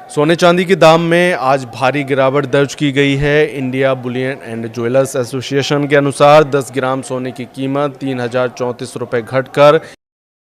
सोने चांदी के दाम में आज भारी गिरावट दर्ज की गई है। India Boolean and jewellers association के अनुसार 10 ग्राम सोने की कीमत 3,034 रुपये घटकर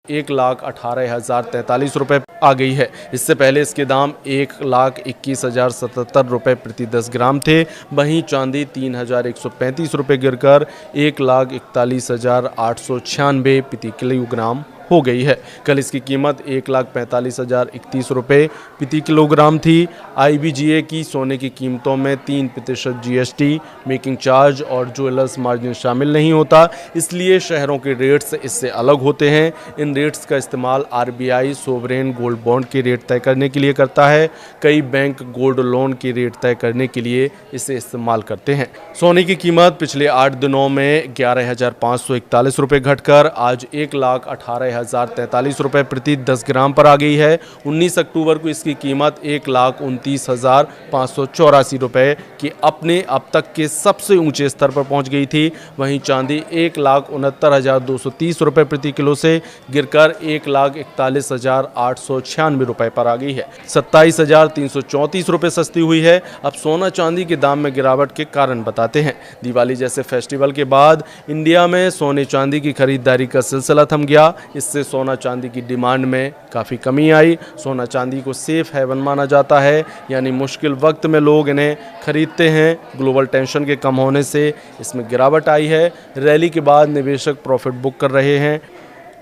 1,18,043 रुपये आ गई है। इससे पहले इसके दाम 1,21,077 रुपये प्रति 10 ग्राम थे। वहीं चांदी 3,135 रुपये गिरकर 1,41,896 प्रति किलोग्राम हो गई है। कल इसकी कीमत 1,45,031 रुपये प्रति किलोग्राम थी। IBGA की सोने की कीमतों में 3% GST, मेकिंग चार्ज और ज्वेलर्स मार्जिन शामिल नहीं होता, इसलिए शहरों के रेट्स इससे अलग होते हैं। इन रेट्स का इस्तेमाल RBI सोवरेन गोल्ड बॉन्ड के रेट तय करने के लिए करता है। कई बैंक गोल्ड लोन के रेट तय करने के लिए इसे इस्तेमाल करते हैं। सोने की कीमत पिछले 8 दिनों में 11,541 रुपये घटकर आज 1,18,043 रुपये प्रति 10 ग्राम पर आ गई है। 19 अक्टूबर को इसकी कीमत 1,29,584 रुपये की अपने अब तक के सबसे ऊंचे स्तर पर पहुंच गई थी। वहीं चांदी 1,69,230 रुपये प्रति किलो से गिरकर 1,41,896 रुपये पर आ गई है। 27,334 रुपये सस्ती हुई है। अब सोना चांदी के दाम में गिरावट के कारण बताते हैं। दिवाली जैसे फेस्टिवल के बाद इंडिया में सोने चांदी की खरीदारी का सिलसिला थम गया। इससे सोना चांदी की डिमांड में काफ़ी कमी आई। सोना चांदी को सेफ हेवन माना जाता है, यानी मुश्किल वक्त में लोग इन्हें खरीदते हैं। ग्लोबल टेंशन के कम होने से इसमें गिरावट आई है। रैली के बाद निवेशक प्रॉफिट बुक कर रहे हैं।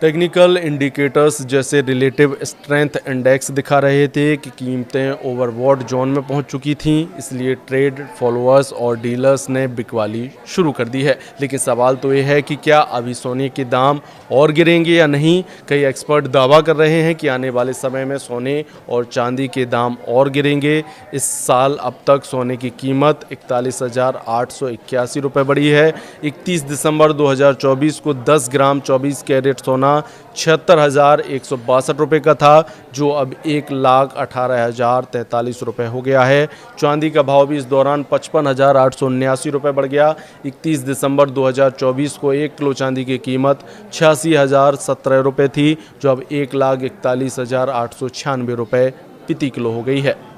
टेक्निकल इंडिकेटर्स जैसे रिलेटिव स्ट्रेंथ इंडेक्स दिखा रहे थे कि कीमतें ओवरबॉट जोन में पहुंच चुकी थीं, इसलिए ट्रेड फॉलोअर्स और डीलर्स ने बिकवाली शुरू कर दी है। लेकिन सवाल तो ये है कि क्या अभी सोने के दाम और गिरेंगे या नहीं। कई एक्सपर्ट दावा कर रहे हैं कि आने वाले समय में सोने और चांदी के दाम और गिरेंगे। इस साल अब तक सोने की कीमत 41,881 रुपये बढ़ी है। 31 दिसंबर 2024 को 10 ग्राम 24 कैरेट सोना 76,162 रुपये का था, जो अब 1,18,043 रुपये हो गया है। चांदी का भाव भी इस दौरान 55,879 रुपये बढ़ गया। 31 दिसंबर 2024 को 1 किलो चांदी की कीमत 86,017 रुपये थी, जो अब 1,41,896 रुपये प्रति किलो हो गई है।